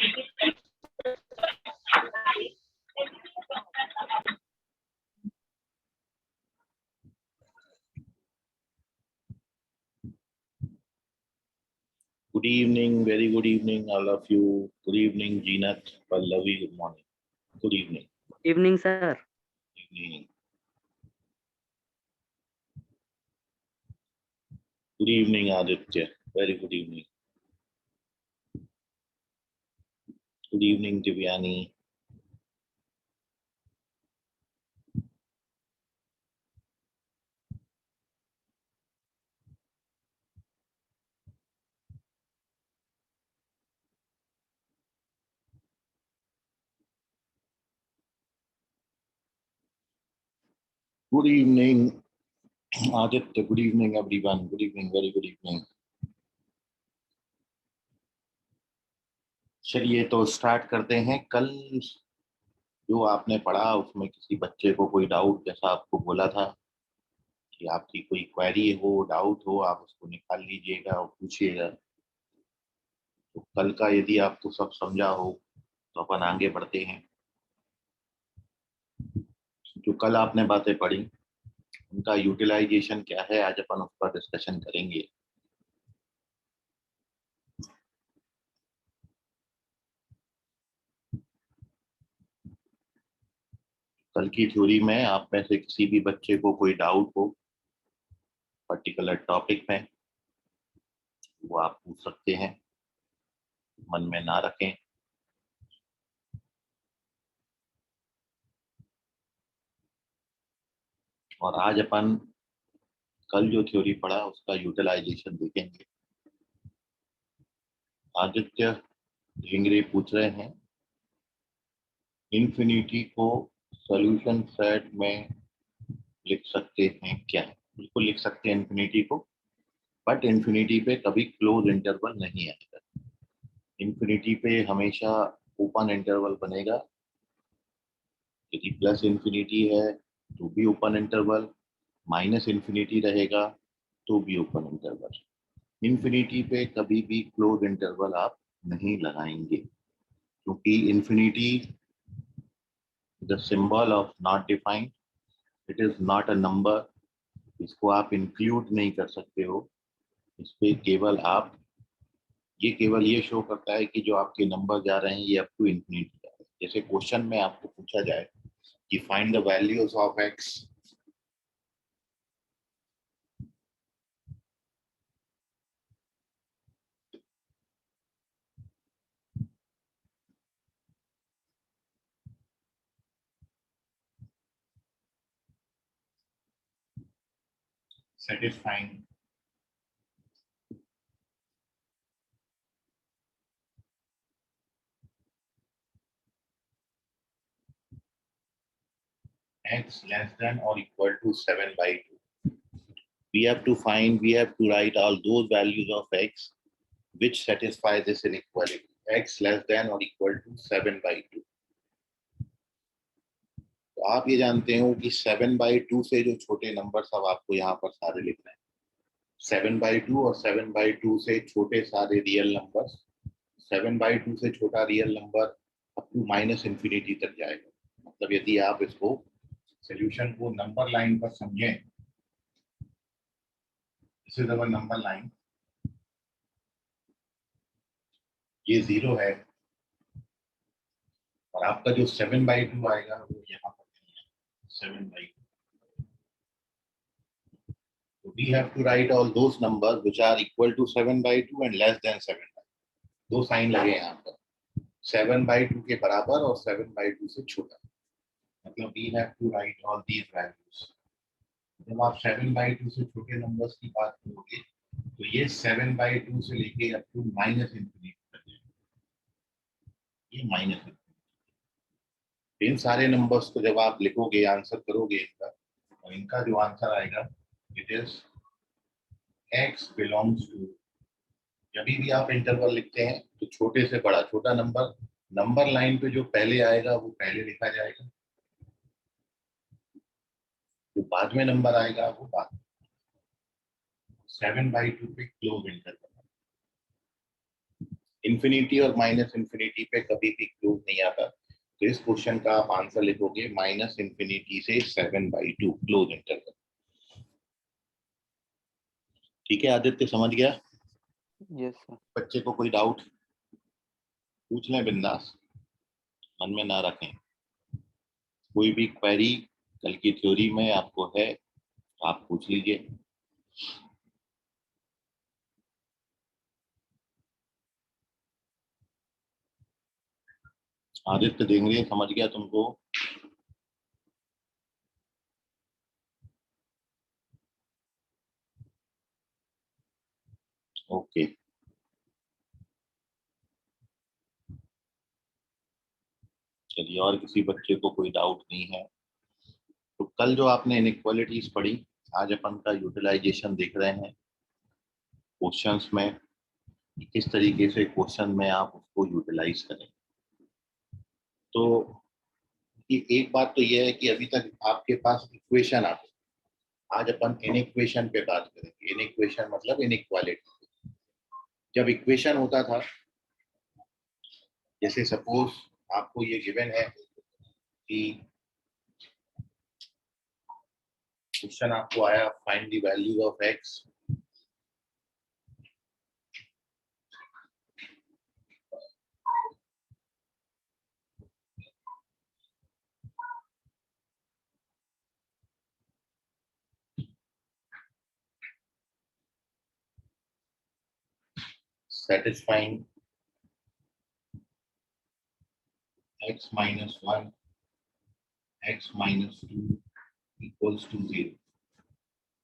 Good evening, very good evening, all of you. Good evening, Jeenat, Pallavi, good morning. Good evening. Evening, sir. Evening. Good evening, Aditya. Very good evening. Good evening, Divyani. Good evening, Aditya. Good evening, everyone. Good evening, very good evening. चलिए तो start करते हैं। कल जो आपने पढ़ा उसमें किसी बच्चे को कोई डाउट, जैसा आपको बोला था कि आपकी कोई क्वेरी हो, डाउट हो, आप उसको निकाल लीजिएगा और पूछिएगा। तो कल का यदि आपको सब समझा हो तो अपन आगे बढ़ते हैं। जो कल आपने बातें पढ़ी उनका यूटिलाइजेशन क्या है, आज अपन उस पर डिस्कशन करेंगे। कल की थ्योरी में आप में से किसी भी बच्चे को कोई डाउट हो पर्टिकुलर टॉपिक में, वो आप पूछ सकते हैं, मन में ना रखें। और आज अपन कल जो थ्योरी पढ़ा उसका यूटिलाइजेशन देखेंगे। आदित्य ढींगरे पूछ रहे हैं, इन्फिनिटी को सॉल्यूशन सेट में लिख सकते हैं क्या? बिल्कुल लिख सकते हैं इन्फिनिटी को, बट इन्फिनिटी पे कभी क्लोज इंटरवल नहीं आएगा। इन्फिनिटी पे हमेशा ओपन इंटरवल बनेगा। यदि प्लस इन्फिनिटी है तो भी ओपन इंटरवल, माइनस इन्फिनिटी रहेगा तो भी ओपन इंटरवल। इन्फिनिटी पे कभी भी क्लोज इंटरवल आप नहीं लगाएंगे, क्योंकि infinity the symbol of not defined, it is not a number. इसको आप इंक्लूड नहीं कर सकते हो। इस पे केवल आप, ये केवल ये शो करता है कि जो आपके नंबर जा रहे हैं ये अप टू इन्फिनिटी जा रहे हैं। जैसे क्वेश्चन में आपको पूछा जाए कि find the values of x, satisfying x less than or equal to 7/2. We have to find, we have to write all those values of x which satisfy this inequality, x less than or equal to 7/2. तो आप ये जानते हो कि 7/2 से जो छोटे number सब आपको यहाँ पर सारे लिखना है। 7/2 और 7/2 से छोटे सारे रियल नंबर, 7/2 से छोटा real number up to minus infinity तक जाएगा। मतलब यदि आप इसको सोल्यूशन को नंबर लाइन पर समझें, this is our number line, ये 0 है और आपका जो 7/2 आएगा वो यहाँ पर 7/2। So we have to write all those numbers which are equal to 7/2 and less than 7/2. दो साइन लगे यहाँ पर, 7/2 के बराबर और 7/2 से छोटा। मतलब we have to write all these values. जब आप 7/2 से छोटे नंबर्स की बात करोगे तो ये 7/2 से लेके अप टू माइनस इन्फिनिटी तक, ये माइनस इन्फिनिटी। इन सारे नंबर्स को जब आप लिखोगे, आंसर करोगे इनका, और इनका जो आंसर आएगा it is x belongs to, जब भी आप इंटरवल लिखते हैं तो छोटे से बड़ा, छोटा नंबर नंबर लाइन पे जो पहले आएगा वो पहले लिखा जाएगा, जो बाद में नंबर आएगा वो बाद में। 7/2 पे क्लोज इंटरवल, इन्फिनिटी और माइनस इन्फिनिटी पे कभी भी क्लोज नहीं आता, तो इस क्वेश्चन का आप आंसर लिखोगे माइनस इन्फिनिटी से 7/2 क्लोज इंटरवल। ठीक है आदित्य, समझ गया? Yes sir. बच्चे को कोई डाउट पूछ लें बिंदास, मन में ना रखें। कोई भी क्वेरी कल की थ्योरी में आपको है आप पूछ लीजिए। आदित्य देंगे, समझ गया तुमको? ओके, चलिए, और किसी बच्चे को कोई डाउट नहीं है? तो कल जो आपने इनइक्वालिटीज पढ़ी, आज अपन का यूटिलाइजेशन देख रहे हैं क्वेश्चंस में, किस तरीके से क्वेश्चन में आप उसको यूटिलाइज करें। तो एक बात तो यह है कि अभी तक आपके पास इक्वेशन आते, आज अपन इनइक्वेशन पे बात करेंगे। इनइक्वेशन मतलब इनइक्वालिटी। जब इक्वेशन होता था, जैसे सपोज आपको ये गिवन है कि क्वेश्चन आपको आया find the value of x, satisfying x minus 1 x minus 2 equals to 0।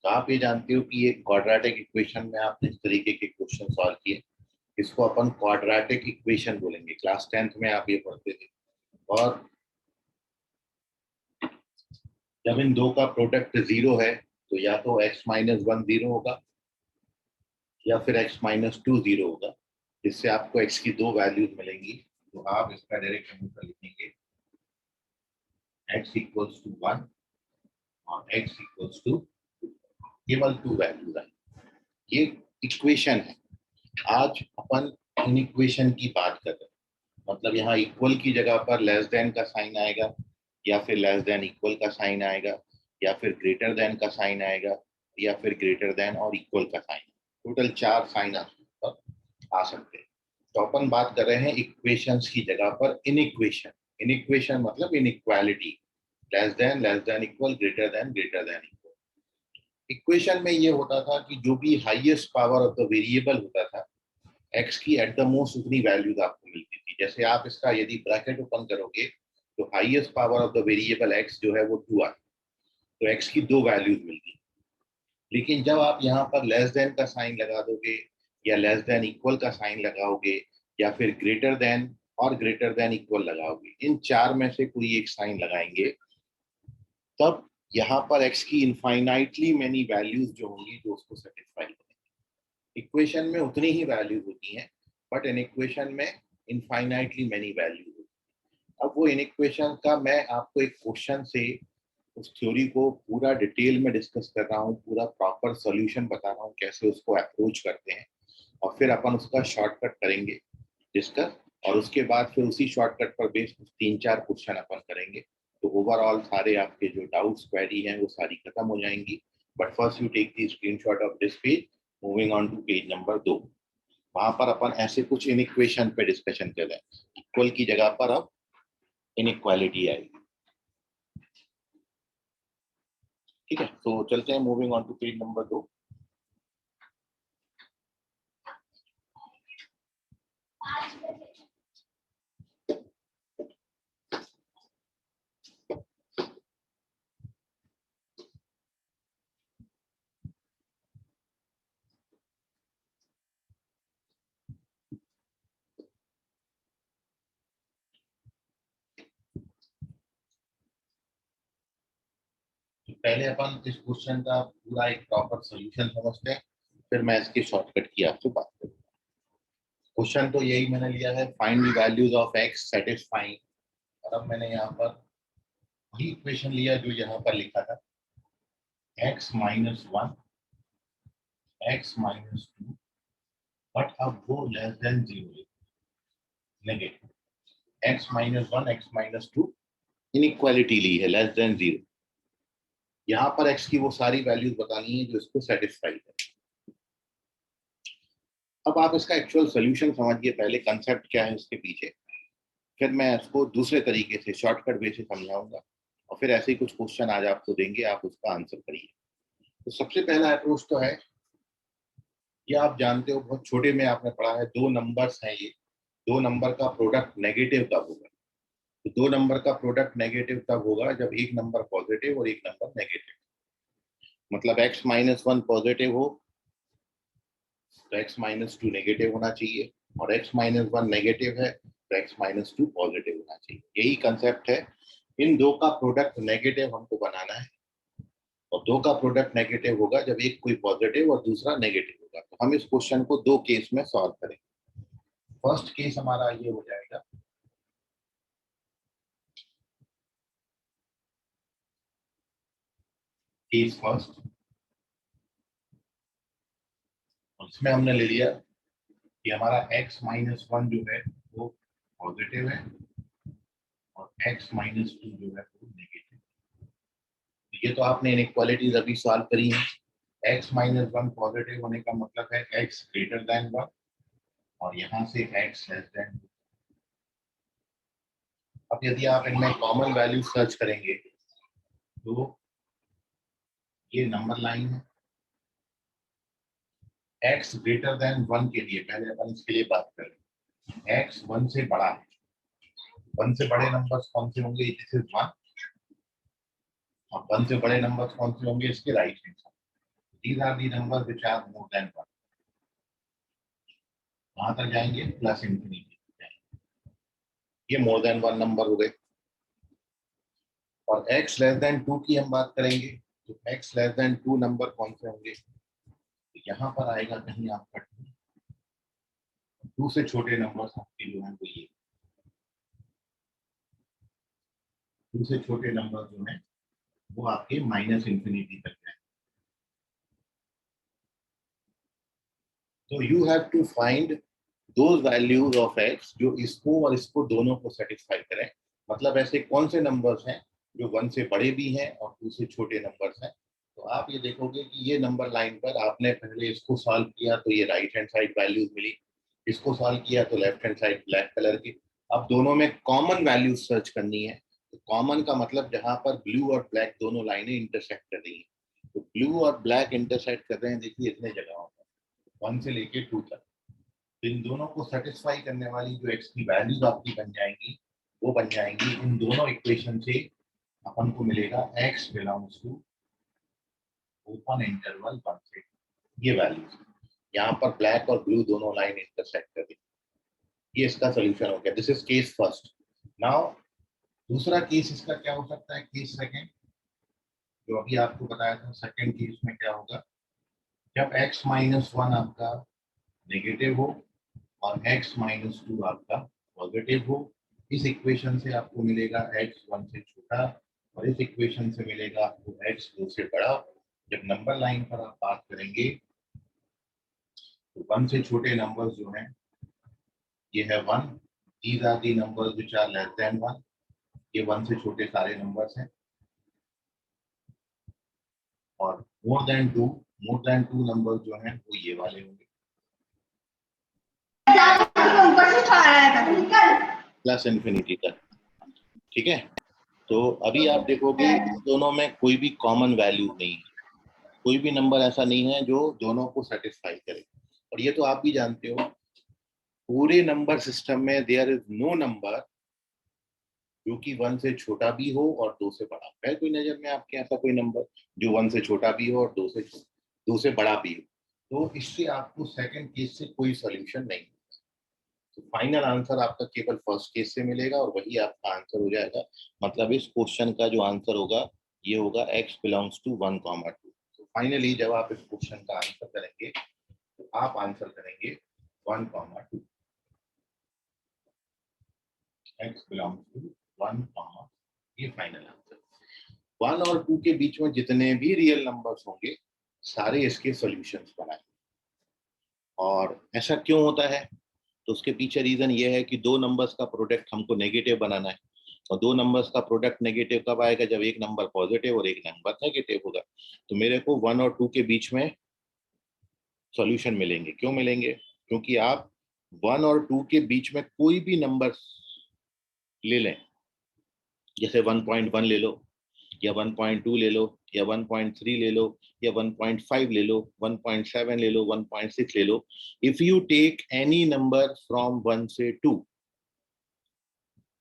तो आप ये जानते हो कि ये क्वाड्रेटिक इक्वेशन में आपने इस तरीके के क्वेश्चन सॉल्व किए, इसको अपन क्वाड्रेटिक इक्वेशन बोलेंगे। क्लास 10th में आप ये पढ़ते थे। और जब इन दो का प्रोडक्ट 0 है तो या तो x माइनस 1 0 होगा या फिर x माइनस 2 0 होगा, जिससे आपको x की दो वैल्यूज मिलेंगी। तो आप इसका डायरेक्ट आंसर लिखेंगे x इक्वल्स टू 1 और x इक्वल्स टू केवल 2 वैल्यूज आए। ये इक्वेशन है। आज अपन इन इक्वेशन की बात कर रहे हैं, मतलब यहाँ इक्वल की जगह पर लेस देन का साइन आएगा, या फिर लेस देन इक्वल का साइन आएगा, या फिर ग्रेटर देन का साइन आएगा, या फिर ग्रेटर देन और इक्वल का साइन। टोटल 4 साइन आ सकते हैं। तो अपन बात कर रहे हैं इक्वेशंस की जगह पर इन इक्वेशन। इन इक्वेशन मतलब inequality, less than equal, greater than equal. Equation में ये होता था कि जो भी highest power of the variable होता था, एक्स की एट द मोस्ट उतनी वैल्यूज आपको मिलती थी। जैसे आप इसका यदि ब्रैकेट ओपन करोगे तो highest power of the variable x जो है वो 2 आ, तो एक्स की दो वैल्यूज मिलती। लेकिन जब आप यहाँ पर लेस देन का साइन लगा दोगे, या लेस देन इक्वल का साइन लगाओगे, या फिर ग्रेटर देन और ग्रेटर देन इक्वल लगाओगे, इन चार में से कोई एक साइन लगाएंगे, तब यहाँ पर एक्स की इनफाइनाइटली मेनी वैल्यूज जो होंगी जो उसको सेटिस्फाई करेंगे। इक्वेशन में उतनी ही वैल्यूज होती हैं, बट इन इक्वेशन में इनफाइनाइटली मेनी वैल्यूज होती हैं। अब वो इन इक्वेशन का मैं आपको एक क्वेश्चन से उस थ्योरी को पूरा डिटेल में डिस्कस कर रहा हूँ, पूरा प्रॉपर सॉल्यूशन बता रहा हूँ कैसे उसको अप्रोच करते हैं, और फिर अपन उसका शॉर्टकट करेंगे डिस्कस, और उसके बाद फिर उसी शॉर्टकट पर बेस्ड 3-4 क्वेश्चन अपन करेंगे। तो ओवरऑल सारे आपके जो डाउट्स क्वेरी हैं वो सारी खत्म हो जाएंगी। But first you take the screenshot of this page, moving on to page number 2। वहां पर अपन ऐसे कुछ इनइक्वेशन पे डिस्कशन कर रहे हैं। इक्वल की जगह पर अब इनइक्वालिटी आएगी। ठीक है, तो चलते हैं moving on to page number 2। तो पहले अपन इस क्वेश्चन का पूरा एक प्रॉपर सॉल्यूशन समझते हैं, फिर मैं इसके शॉर्टकट की आपसे बात करूंगा। क्वेश्चन तो यही मैंने लिया है, find the values of x satisfying. और अब मैंने यहाँ पर वही इक्वेशन लिया जो यहाँ पर लिखा था, x minus 1 x minus 2, but अब वो लेस देन 0 है। Negative, x minus 1 x minus 2 inequality ली है लेस देन 0। यहाँ पर x की वो सारी वैल्यूज बतानी है जो इसको सेटिस्फाई करे। अब आप इसका एक्चुअल सोल्यूशन समझिए, पहले कंसेप्ट क्या है इसके पीछे, फिर मैं इसको दूसरे तरीके से शॉर्टकट वे से समझाऊंगा और फिर ऐसे ही कुछ क्वेश्चन आज आपको देंगे, आप उसका आंसर करिए। तो सबसे पहला अप्रोच तो है, ये आप जानते हो बहुत छोटे में आपने पढ़ा है, दो नंबर्स हैं ये, दो नंबर का प्रोडक्ट नेगेटिव कब होगा। तो दो नंबर का प्रोडक्ट नेगेटिव तब होगा जब एक नंबर पॉजिटिव और एक नंबर नेगेटिव। मतलब x माइनस 1 पॉजिटिव हो तो x माइनस 2 नेगेटिव होना चाहिए, और x माइनस 1 नेगेटिव है तो x माइनस 2 पॉजिटिव होना चाहिए। यही कंसेप्ट है, इन दो का प्रोडक्ट नेगेटिव हमको बनाना है, और दो का प्रोडक्ट नेगेटिव होगा जब एक कोई पॉजिटिव और दूसरा नेगेटिव होगा। तो हम इस क्वेश्चन को दो केस में सॉल्व करेंगे। फर्स्ट केस हमारा ये हो जाएगा, केस फर्स्ट, और इसमें हमने ले लिया कि हमारा x माइनस 1 जो है वो पॉजिटिव है और x माइनस 2 जो है वो नेगेटिव। ये तो आपने इनइक्वालिटीज अभी सॉल्व करी है। x माइनस 1 पॉजिटिव होने का मतलब है x ग्रेटर देन 1, और यहाँ से x लेस देन 2। अब यदि आप इनमें कॉमन वैल्यू सर्च करेंगे तो ये नंबर लाइन है, x ग्रेटर देन 1 के लिए पहले अपन इसके लिए बात करें, x 1 से बड़ा है, 1 से बड़े नंबर्स कौन से होंगे, दिस इज 1, और 1 से बड़े नंबर्स कौन से होंगे, इसके right hand side, these are the numbers which are more than 1। वहां तक जाएंगे प्लस इंफिनिटी, ये मोर देन 1 नंबर हो गए। और x लेस देन 2 की हम बात करेंगे तो x लेस देन 2 नंबर कौन से होंगे, तो यहाँ पर आएगा कहीं आपका 2 से छोटे नंबर आपके जो है वो ये 2 से छोटे नंबर जो है वो आपके माइनस इंफिनिटी तक जाए। तो you have to find those values of x जो इसको और इसको दोनों को सेटिस्फाई करें। मतलब ऐसे कौन से नंबर्स हैं जो 1 से बड़े भी हैं और 2 से छोटे नंबर्स हैं। तो आप ये देखोगे कि ये नंबर लाइन पर आपने पहले इसको सॉल्व किया तो ये राइट हैंड साइड वैल्यूज मिली, इसको सॉल्व किया तो left hand side black colour की। अब दोनों में कॉमन वैल्यूज सर्च करनी है। तो कॉमन का मतलब जहां पर ब्लू और ब्लैक दोनों लाइनें इंटरसेक्ट कर रही हैं, तो ब्लू और ब्लैक इंटरसेक्ट कर रहे हैं, देखिए इतने जगहों पर 1 से लेके 2 तक। तो इन दोनों को सेटिस्फाई करने वाली जो x की वैल्यूज आपकी बन जाएंगी वो बन जाएंगी इन दोनों इक्वेशन से अपन को मिलेगा x belongs to open interval 1 से, ये वैल्यूज यहाँ पर ब्लैक और ब्लू दोनों लाइन इंटरसेक्ट कर रही, ये इसका सोल्यूशन हो गया। This is case first. Now दूसरा केस इसका क्या हो सकता है, केस सेकंड, जो अभी आपको बताया था। सेकंड केस में क्या होगा, जब x माइनस 1 आपका नेगेटिव हो और x माइनस 2 आपका पॉजिटिव हो। इस इक्वेशन से आपको मिलेगा x 1 से छोटा, और इस इक्वेशन से मिलेगा आपको x 2 से बड़ा। जब नंबर लाइन पर आप बात करेंगे तो 1 से छोटे नंबर्स जो हैं ये है 1, these are the numbers which are less than 1, ये 1 से छोटे सारे नंबर्स हैं। और मोर देन 2 नंबर्स जो हैं वो ये वाले होंगे, प्लस इंफिनिटी तक। ठीक है, तो अभी आप देखोगे इन दोनों में कोई भी कॉमन वैल्यू नहीं है, कोई भी नंबर ऐसा नहीं है जो दोनों को सेटिस्फाई करे। और ये तो आप भी जानते हो, पूरे नंबर सिस्टम में देयर इज नो नंबर जो कि 1 से छोटा भी हो और 2 से बड़ा है। कोई नजर में आपके ऐसा कोई नंबर जो 1 से छोटा भी हो और 2 से बड़ा भी हो? तो इससे आपको सेकंड केस से कोई सोल्यूशन नहीं। तो फाइनल आंसर आपका केवल फर्स्ट केस से मिलेगा और वही आपका आंसर हो जाएगा। मतलब इस क्वेश्चन का जो आंसर होगा ये होगा x बिलोंग्स टू 1, 2। तो फाइनली जब आप इस क्वेश्चन का आंसर करेंगे तो आप आंसर करेंगे 1, 2, x बिलोंग्स टू 1, ये फाइनल आंसर। 1 और 2 के बीच में जितने भी रियल नंबर्स होंगे सारे इसके सॉल्यूशंस बनाए। और ऐसा क्यों होता है, तो उसके पीछे रीजन ये है कि दो नंबर्स का प्रोडक्ट हमको नेगेटिव बनाना है, और दो नंबर्स का प्रोडक्ट नेगेटिव कब आएगा, जब एक नंबर पॉजिटिव और एक नंबर नेगेटिव होगा। तो मेरे को 1 और 2 के बीच में सॉल्यूशन मिलेंगे। क्यों मिलेंगे? क्योंकि आप 1 और 2 के बीच में कोई भी नंबर ले लें, जैसे 1.1 ले लो, या 1.2 ले लो, या 1.3 ले लो, या 1.5 ले लो, 1.7 ले लो, 1.6 ले लो। If you take any number from 1 से 2,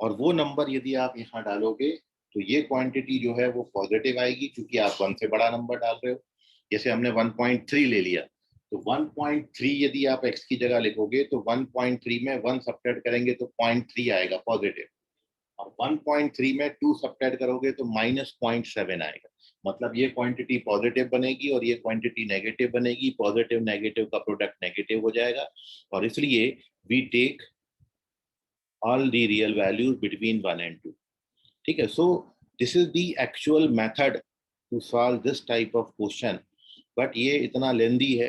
और वो नंबर यदि आप यहाँ डालोगे, तो ये क्वांटिटी जो है वो पॉजिटिव आएगी, क्योंकि आप 1 से बड़ा नंबर डाल रहे हो। जैसे हमने 1.3 ले लिया, तो 1.3 यदि आप x की जगह लिखोगे, तो 1.3 में 1 सब्ट्रैक्ट करेंगे तो 0.3 आएगा पॉजिटिव, और 1.3 में 2 सब्ट्रैक्ट करोगे तो -0.7 आएगा। मतलब ये क्वांटिटी पॉजिटिव बनेगी और ये क्वांटिटी नेगेटिव बनेगी। पॉजिटिव नेगेटिव का प्रोडक्ट नेगेटिव हो जाएगा, और इसलिए we take all the real values between 1 and 2. ठीक है? So this is the actual method to solve this type of question, but ये इतना लेंदी है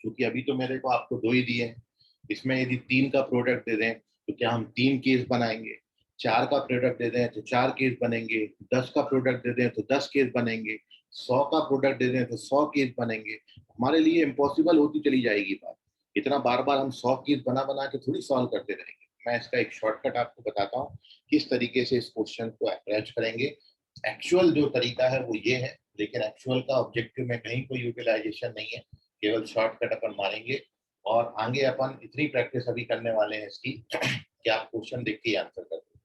क्योंकि अभी तो मेरे को आपको 2 ही दिए हैं। इसमें यदि 3 का प्रोडक्ट दे दें तो क्या हम 3 केस बनाएंगे, 4 का प्रोडक्ट दे दें तो 4 केस बनेंगे, 10 का प्रोडक्ट दे दें तो 10 केस बनेंगे, 100 का प्रोडक्ट दे दें तो 100 केस बनेंगे। हमारे लिए इम्पॉसिबल होती चली जाएगी बात। इतना बार बार हम 100 केस बना बना के थोड़ी सॉल्व करते रहेंगे। मैं इसका एक शॉर्टकट आपको बताता हूँ किस तरीके से इस क्वेश्चन को अप्रोच करेंगे। एक्चुअल जो तरीका है वो ये है, लेकिन एक्चुअल का ऑब्जेक्टिव में कहीं कोई यूटिलाइजेशन नहीं है, केवल शॉर्टकट अपन मारेंगे। और आगे अपन इतनी प्रैक्टिस अभी करने वाले हैं इसकी कि आप क्वेश्चन देख के आंसर कर दो।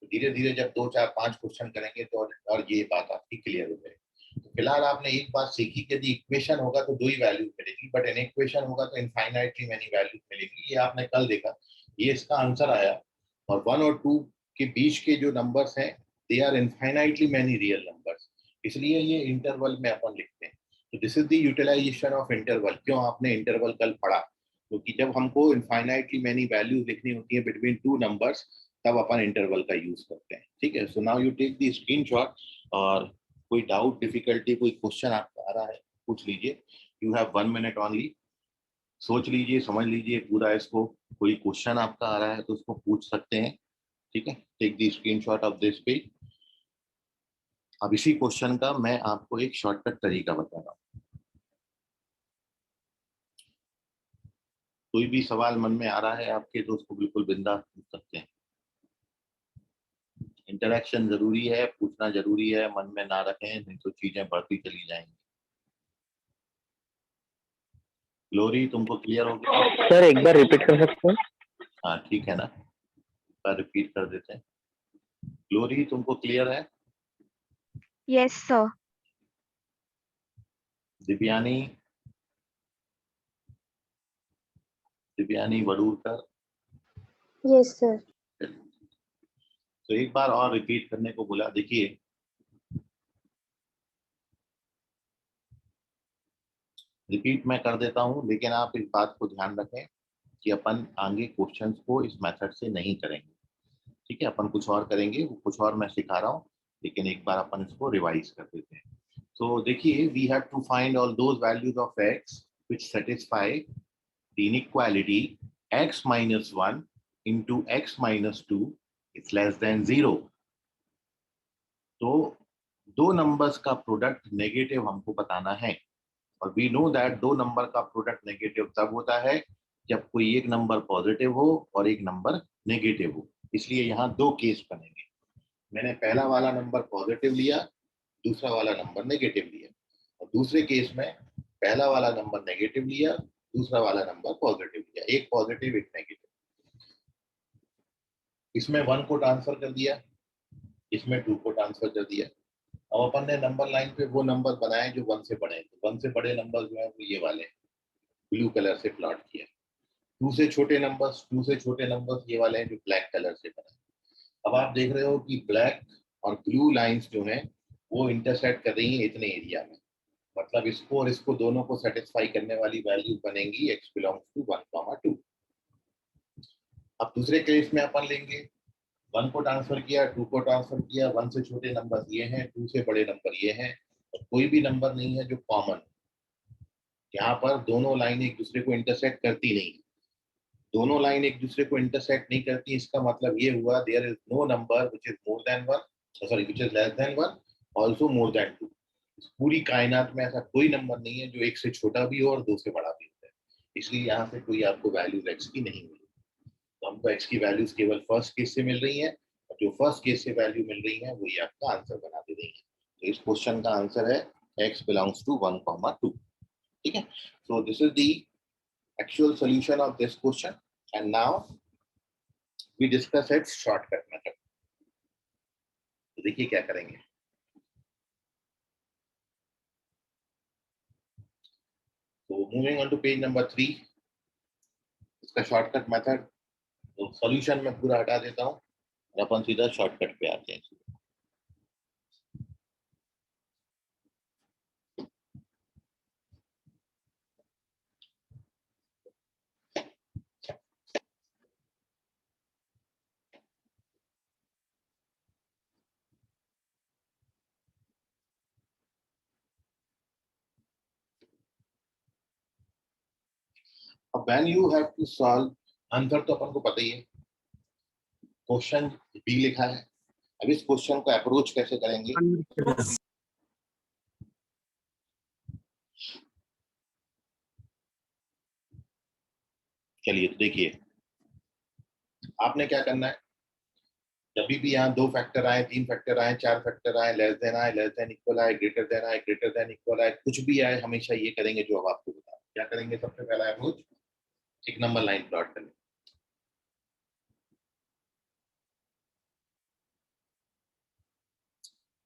तो धीरे धीरे जब 2 4 5 क्वेश्चन करेंगे तो और ये बात आपकी क्लियर हो जाएगी। तो फिलहाल आपने एक बात सीखी कि यदि इक्वेशन होगा तो 2 ही वैल्यू मिलेगी, बट इन इक्वेशन होगा तो इनफाइनाइटली मैनी वैल्यू मिलेगी। ये आपने कल देखा, ये इसका आंसर आया। और 1 और 2 के बीच के जो नंबर्स हैं, they are infinitely many real numbers, इसलिए ये इंटरवल में अपन लिखते हैं। तो this is the utilization of interval. क्यों आपने इंटरवल कल पढ़ा? क्योंकि जब हमको इनफाइनाइटली मैनी वैल्यूज लिखनी होती है बिटवीन 2 नंबर्स, तब अपन इंटरवल का यूज करते हैं। ठीक है? So now you take the screenshot, और कोई डाउट, डिफिकल्टी, कोई क्वेश्चन आपका आ रहा है पूछ लीजिए। You have 1 minute only. सोच लीजिए, समझ लीजिए पूरा इसको। कोई क्वेश्चन आपका आ रहा है तो उसको पूछ सकते हैं। ठीक है? Take the screenshot of this page. अब इसी क्वेश्चन का मैं आपको एक शॉर्टकट तरीका बता रहा हूँ। कोई भी सवाल मन में आ रहा है आपके तो उसको बिल्कुल बिंदास पूछ सकते हैं। इंटरेक्शन जरूरी है, पूछना जरूरी है, मन में ना रखें नहीं तो चीजें बढ़ती चली जाएंगी। ग्लोरी, तुमको क्लियर हो गया? सर एक बार रिपीट कर सकते हैं? हाँ ठीक है ना, रिपीट कर देते हैं। ग्लोरी, तुमको क्लियर है? Yes, sir. Divyani, Divyani Wadurkar. Yes sir. तो एक बार और रिपीट करने को बोला। देखिए, रिपीट मैं कर देता हूं, लेकिन आप इस बात को ध्यान रखें कि अपन आगे क्वेश्चंस को इस मेथड से नहीं करेंगे। ठीक है? अपन कुछ और करेंगे, वो कुछ और मैं सिखा रहा हूँ, लेकिन एक बार अपन इसको रिवाइज कर देते हैं। तो देखिए, we have to find all those values of x which satisfy the inequality x minus 1 into x minus 2 is less than 0। तो दो नंबर्स का प्रोडक्ट नेगेटिव हमको बताना है, और वी नो दैट दो नंबर का प्रोडक्ट नेगेटिव तब होता है जब कोई एक नंबर पॉजिटिव हो और एक नंबर नेगेटिव हो। इसलिए यहाँ 2 केस बनेंगे। मैंने पहला वाला नंबर पॉजिटिव लिया, दूसरा वाला नंबर नेगेटिव लिया, और दूसरे केस में पहला वाला नंबर नेगेटिव लिया, दूसरा वाला नंबर पॉजिटिव लिया। एक पॉजिटिव एक नेगेटिव। इसमें 1 को ट्रांसफर कर दिया, इसमें 2 को ट्रांसफर कर दिया। अब अपन ने नंबर लाइन पे वो नंबर बनाए जो 1 से बड़े हैं। तो 1 से बड़े नंबर जो है वो ये वाले ब्लू कलर से प्लॉट किया। 2 से छोटे नंबर्स ये वाले हैं जो ब्लैक कलर से बनाए। अब आप देख रहे हो कि ब्लैक और ब्लू लाइंस जो हैं वो इंटरसेक्ट कर रही हैं इतने एरिया में। मतलब इसको और इसको दोनों को सेटिस्फाई करने वाली वैल्यू बनेंगी x बिलोंग्स टू 1, 2। अब दूसरे केस में अपन लेंगे, 1 को ट्रांसफर किया, 2 को ट्रांसफर किया। 1 से छोटे नंबर ये हैं, 2 से बड़े नंबर ये हैं, और कोई भी नंबर नहीं है जो कॉमन। यहाँ पर दोनों लाइन एक दूसरे को इंटरसेक्ट करती नहीं। दोनों लाइन एक दूसरे को इंटरसेक्ट नहीं करती, इसका मतलब ये हुआ there is no number which is more than 1, sorry which is less than 1, also more than 2। पूरी कायनात में ऐसा कोई नंबर नहीं है जो एक से छोटा भी हो और दो से बड़ा भी हो, इसलिए यहाँ से कोई आपको वैल्यूज एक्स की नहीं मिली। तो हमको एक्स की वैल्यूज केवल फर्स्ट केस से मिल रही है, और जो फर्स्ट केस से वैल्यू मिल रही है वही आपका आंसर बना दे रही है। तो इस क्वेश्चन का आंसर है x बिलोंग्स टू 1, 2। ठीक है, so this is the actual solution of this question, and now we discuss its shortcut method। तो देखिए क्या करेंगे। तो moving on to page number 3, इसका शॉर्टकट मेथड, तो सॉल्यूशन में पूरा हटा देता हूँ और अपन सीधा शॉर्टकट पे आते हैं। अब when you have to solve, answer तो अपन को पता ही है, क्वेश्चन बी लिखा है। अब इस क्वेश्चन को अप्रोच कैसे करेंगे। चलिए तो देखिए, आपने क्या करना है, जब भी यहाँ 2 फैक्टर आए, 3 फैक्टर आए, 4 फैक्टर आए, लेस देन आए, लेस देन इक्वल आए, ग्रेटर देन आए, ग्रेटर देन इक्वल आए, कुछ भी आए, हमेशा ये करेंगे जो अब आपको बता। क्या करेंगे, सबसे पहला अप्रोच एक नंबर लाइन प्लॉट करेंगे।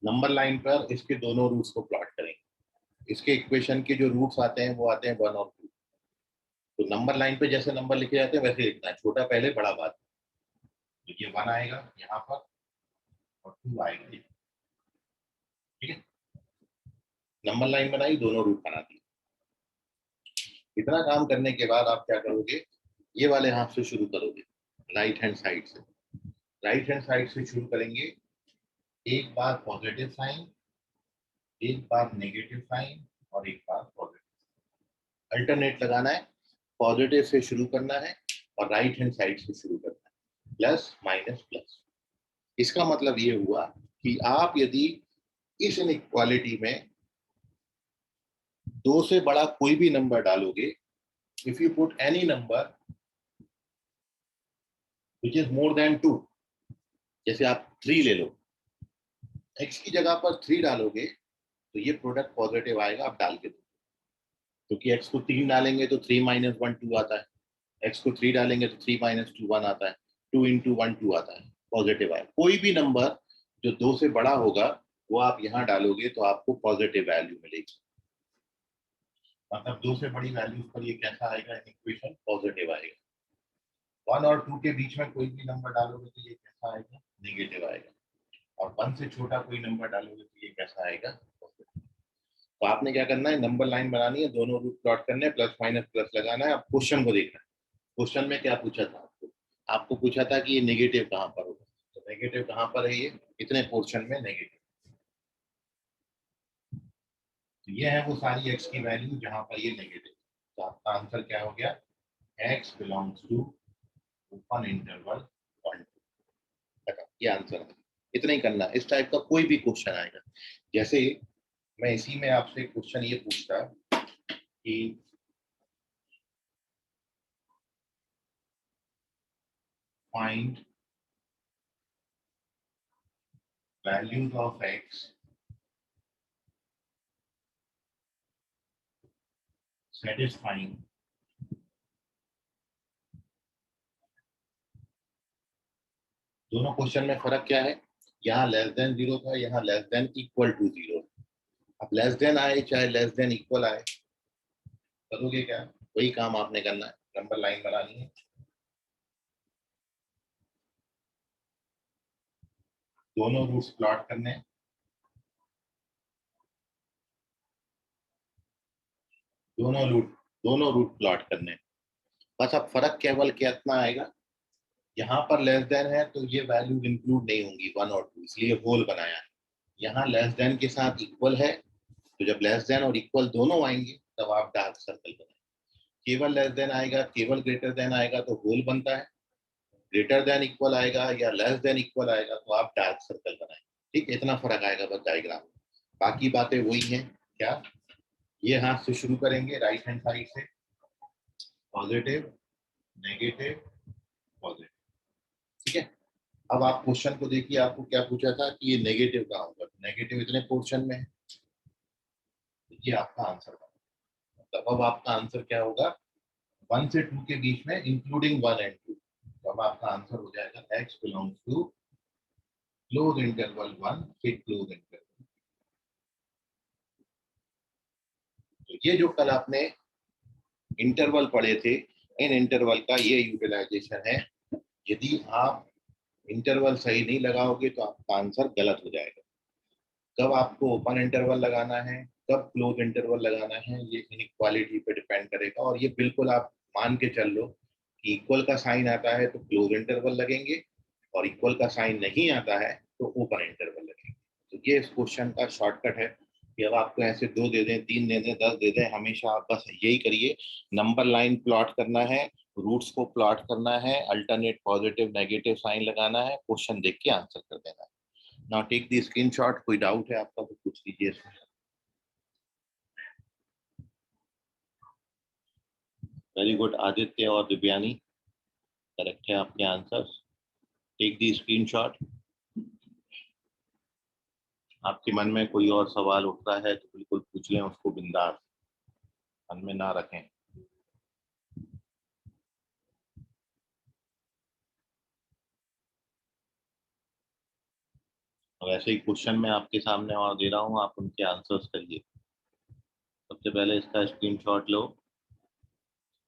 नंबर लाइन पर इसके दोनों रूट्स को प्लॉट करेंगे। इसके इक्वेशन के जो रूट्स आते हैं वो आते हैं 1 और 2। तो नंबर लाइन पे जैसे नंबर लिखे जाते हैं वैसे लिखना है, छोटा पहले बड़ा बाद। तो ये 1 आएगा यहाँ पर और 2 आएगा ये। ठीक है, नंबर लाइन बनाई, दोनों रूट बना दिए। इतना काम करने के बाद आप क्या करोगे, ये वाले हाथ से शुरू करोगे, राइट हैंड साइड से। राइट हैंड साइड से शुरू करेंगे, एक बार पॉजिटिव साइन, एक बार नेगेटिव साइन और एक बार पॉजिटिव। अल्टरनेट लगाना है, पॉजिटिव से शुरू करना है और राइट हैंड साइड से शुरू करना है, प्लस माइनस प्लस। इसका मतलब ये हुआ कि आप यदि इस इनइक्वालिटी में 2 से बड़ा कोई भी नंबर डालोगे, if you put any number which is more than 2, जैसे आप 3 ले लो, x की जगह पर 3 डालोगे तो ये प्रोडक्ट पॉजिटिव आएगा, आप डाल के दो। क्योंकि x को 3 डालेंगे तो 3 माइनस 1 2 आता है, x को 3 डालेंगे तो 3 माइनस 2 1 आता है, 2 इंटू 1 2 आता है, पॉजिटिव आएगा। कोई भी नंबर जो 2 से बड़ा होगा वो आप यहाँ डालोगे तो आपको पॉजिटिव वैल्यू मिलेगी। मतलब 2 से बड़ी वैल्यूज पर ये कैसा आएगा, इक्वेशन पॉजिटिव आएगा। 1 और 2 के बीच में कोई भी नंबर डालोगे तो ये कैसा आएगा, नेगेटिव आएगा। और 1 से छोटा कोई नंबर डालोगे तो ये कैसा आएगा। तो आपने क्या करना है, नंबर लाइन बनानी है, दोनों रूट प्लॉट करने हैं, प्लस माइनस प्लस लगाना है। अब क्वेश्चन को देखना है, क्वेश्चन में क्या पूछा था आपको पूछा था कि ये नेगेटिव कहाँ पर होगा। तो नेगेटिव कहाँ पर है, ये इतने पोर्शन में नेगेटिव। तो ये है वो सारी एक्स की वैल्यू जहां पर ये नेगेटिव। तो आपका आंसर क्या हो गया, x belongs to open interval 1 2। ये आंसर है, इतना ही करना। इस टाइप का कोई भी क्वेश्चन आएगा, जैसे मैं इसी में आपसे क्वेश्चन ये पूछता कि find values of x satisfying दोनों क्वेश्चन में फर्क क्या है, यहाँ लेस देन 0 था, यहाँ लेस देन इक्वल टू 0। अब लेस देन आए चाहे लेस देन इक्वल आए, करोगे क्या, वही काम आपने करना है, नंबर लाइन बनानी है, दोनों रूट्स प्लॉट करने हैं, दोनों रूट प्लॉट करने हैं। बस अब फर्क केवल कितना आएगा, यहाँ पर लेस देन है तो ये वैल्यू इंक्लूड नहीं होंगी 1 और 2, इसलिए होल बनाया है। यहाँ लेस देन के साथ इक्वल है, तो जब लेस देन और इक्वल दोनों आएंगे तब आप डार्क सर्कल बनाएंगे। केवल लेस देन आएगा, केवल ग्रेटर देन आएगा तो होल बनता है, ग्रेटर देन इक्वल आएगा या लेस देन इक्वल आएगा तो आप डार्क सर्कल बनाएंगे। ठीक है, इतना फर्क आएगा बस डायग्राम में, बाकी बातें वही हैं। क्या, ये हाथ से शुरू करेंगे राइट हैंड साइड से, पॉजिटिव नेगेटिव पॉजिटिव। ठीक है, अब आप क्वेश्चन को देखिए, आपको क्या पूछा था कि ये नेगेटिव का होगा, नेगेटिव इतने पोर्शन में है, ये आपका आंसर होगा। मतलब अब आपका आंसर क्या होगा, 1 से 2 के बीच में इंक्लूडिंग 1 एंड 2, तो अब आपका आंसर हो जाएगा x belongs to close interval 1 से क्लोज इंटरवल। तो ये जो कल आपने इंटरवल पढ़े थे, इन इंटरवल का ये यूटिलाइजेशन है। यदि आप इंटरवल सही नहीं लगाओगे तो आपका आंसर गलत हो जाएगा। कब आपको ओपन इंटरवल लगाना है, कब क्लोज इंटरवल लगाना है, ये इनइक्वालिटी पे डिपेंड करेगा। और ये बिल्कुल आप मान के चल लो कि इक्वल का साइन आता है तो क्लोज इंटरवल लगेंगे, और इक्वल का साइन नहीं आता है तो ओपन इंटरवल लगेंगे। तो ये इस क्वेश्चन का शॉर्टकट है कि अब आपको ऐसे 2 दे दें, 3 दे दें, 10 दे दें, हमेशा आप बस यही करिए, नंबर लाइन प्लॉट करना है, रूट्स को प्लॉट करना है, अल्टरनेट पॉजिटिव नेगेटिव साइन लगाना है, क्वेश्चन देख के आंसर कर देना है। Now take the screenshot. कोई डाउट है आपका तो पूछ लीजिए इसमें। वेरी गुड आदित्य और दिव्यानी, करेक्ट है आपके आंसर्स। Take the screenshot. आपके मन में कोई और सवाल उठता है तो बिल्कुल पूछ लें, उसको बिंदास, मन में ना रखें। वैसे ही क्वेश्चन मैं आपके सामने और दे रहा हूँ, आप उनके आंसर्स करिए। सबसे पहले इसका स्क्रीनशॉट लो।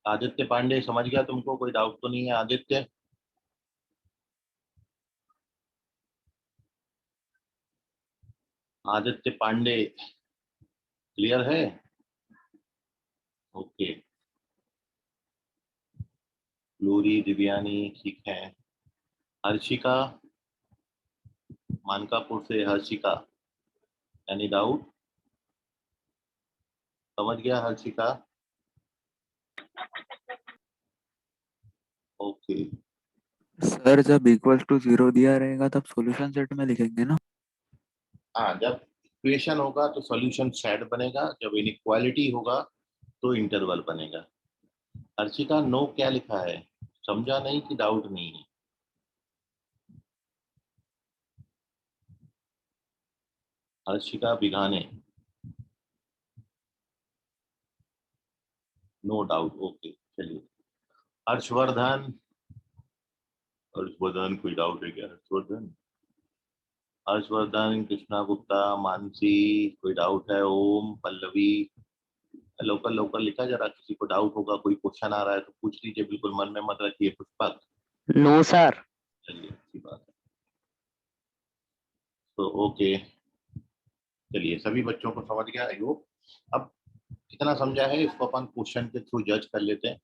आदित्य पांडे, समझ गया तुमको, कोई डाउट तो नहीं है आदित्य? आदित्य पांडे क्लियर है? ओके, ग्लोरी दिव्यानी ठीक है। हर्षिका, मानकापुर से हर्षिका, एनी डाउट? समझ गया हर्षिका? ओके। सर जब इक्वल टू 0 दिया रहेगा तब सॉल्यूशन सेट में लिखेंगे ना? हाँ, जब इक्वेशन होगा तो सॉल्यूशन सेट बनेगा, जब इनइक्वालिटी होगा तो इंटरवल बनेगा। हर्षिका नो क्या लिखा है, समझा नहीं कि डाउट नहीं है? हर्षिका बिगाने, नो डाउट, ओके चलिए। हर्षवर्धन, हर्षवर्धन कोई डाउट है क्या? हर्षवर्धन, हर्षवर्धन, कृष्णा गुप्ता, मानसी, कोई डाउट है? ओम, पल्लवी, लोकल लोकल लिखा, जरा किसी को डाउट होगा, कोई क्वेश्चन आ रहा है तो पूछ लीजिए, बिल्कुल मन में मत रखिए। Pushpak, no sir. चलिए अच्छी बात है। तो ओके, चलिए सभी बच्चों को समझ गया आई होप। अब कितना समझा है इसको अपन क्वेश्चन के थ्रू जज कर लेते हैं।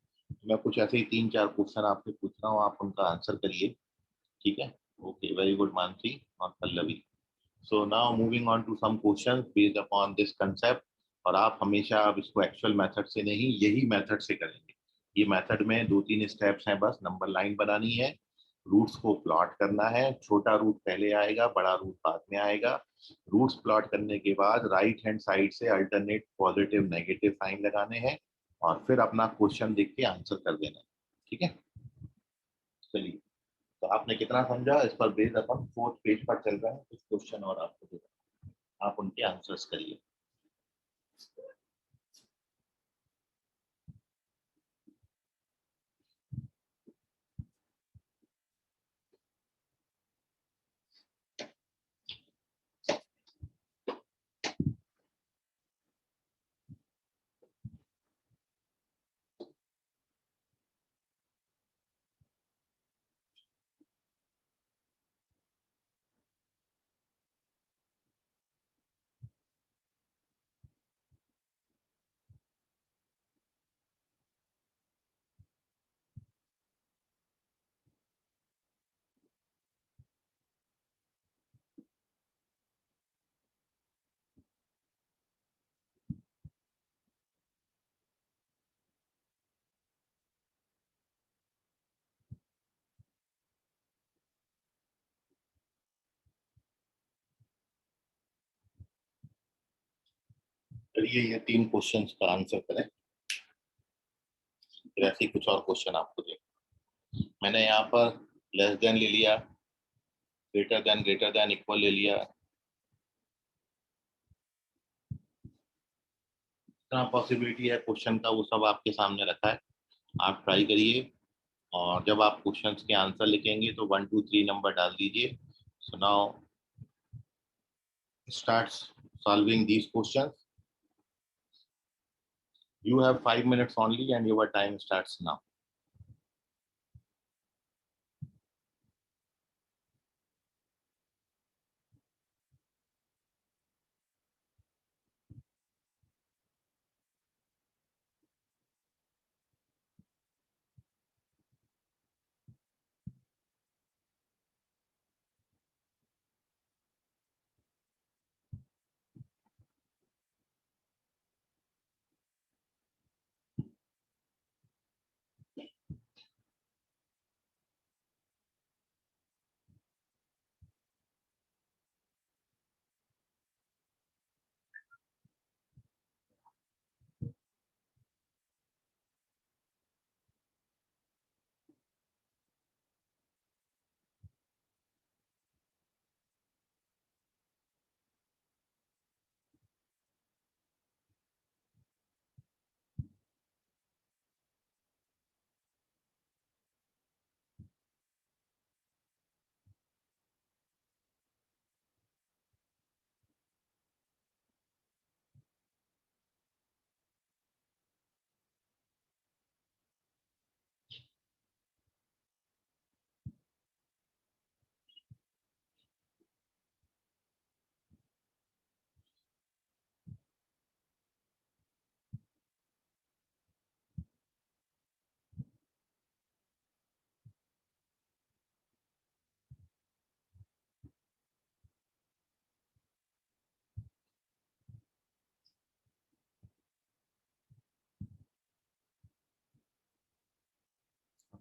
मैं कुछ ऐसे ही 3-4 क्वेश्चन आपसे पूछ रहा हूँ, आप उनका आंसर करिए, ठीक है? ओके, वेरी गुड मानसी और Pallavi. So now moving on to some questions based upon this concept. और आप हमेशा, आप इसको एक्चुअल मेथड से नहीं, यही मेथड से करेंगे। ये मेथड में 2-3 स्टेप्स हैं, बस नंबर लाइन बनानी है, रूट्स को प्लॉट करना है, छोटा रूट पहले आएगा, बड़ा रूट बाद में आएगा। रूट्स प्लॉट करने के बाद राइट हैंड साइड से अल्टरनेट पॉजिटिव नेगेटिव साइन लगाने हैं, और फिर अपना क्वेश्चन देख के आंसर कर देना है, ठीक है? चलिए, तो आपने कितना समझा इस पर बेस्ड अपन 4th पेज पर चल रहा है, कुछ क्वेश्चन और आपको दे रहा हूं, आप उनके आंसर्स करिए। करिए ये 3 क्वेश्चंस का आंसर करें, फिर ऐसे ही कुछ और क्वेश्चन आपको दे। मैंने यहाँ पर लेस देन ले लिया, ग्रेटर देन इक्वल ले लिया, जितना पॉसिबिलिटी है क्वेश्चन का वो सब आपके सामने रखा है, आप ट्राई करिए। और जब आप क्वेश्चंस के आंसर लिखेंगे तो 1 2 3 नंबर डाल दीजिए। So now start solving these questions. You have 5 minutes only and your time starts now.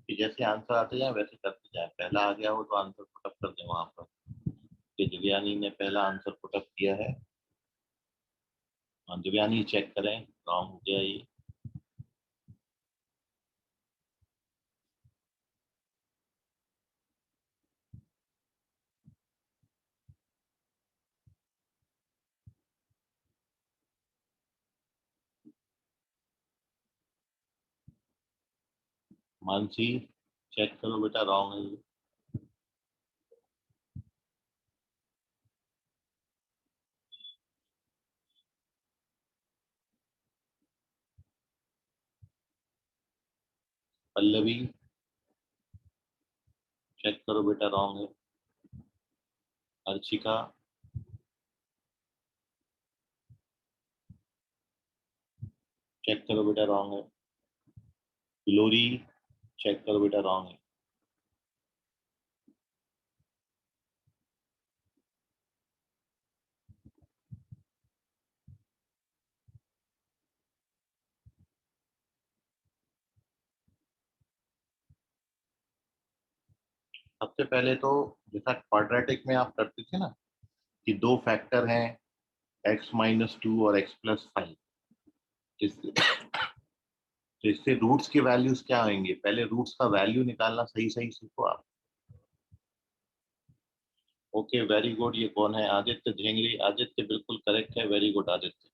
कि जैसे आंसर आते जाए वैसे करते जाए, पहला आ गया हो तो आंसर पुटअप कर दें वहां पर। कि दिव्यानी ने पहला आंसर पुटअप किया है। हाँ, दिव्यानी चेक करें, रॉन्ग हो गया ये। मानसी चेक करो बेटा, रॉन्ग है ये। पल्लवी चेक करो बेटा, रॉन्ग है। अर्चिका चेक करो बेटा, रॉन्ग है। ग्लोरी चेक करो बेटा, रॉन्ग है। सबसे पहले तो जैसा क्वाड्रेटिक में आप करते थे ना कि दो फैक्टर हैं, x-2 और x+5, इससे तो इससे रूट्स के वैल्यूज क्या आएंगे, पहले रूट्स का वैल्यू निकालना सही सही सीखो आप। Okay very good. ये कौन है? आदित्य झेंगली। आदित्य बिल्कुल करेक्ट है, very good Aditya.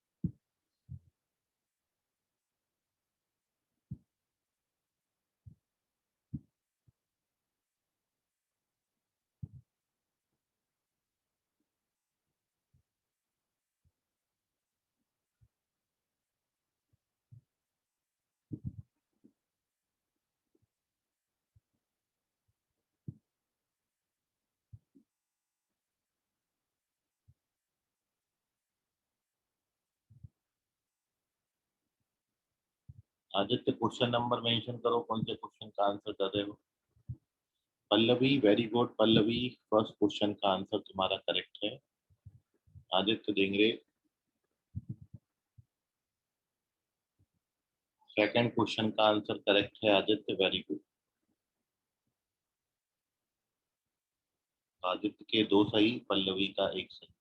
Aditya question number mention करो, कौन से क्वेश्चन का आंसर कर रहे हो। Pallavi very good, Pallavi first question का आंसर तुम्हारा करेक्ट है। आदित्य देंगे सेकंड क्वेश्चन का आंसर करेक्ट है। Aditya very good. आदित्य के 2 सही, पल्लवी का 1 सही।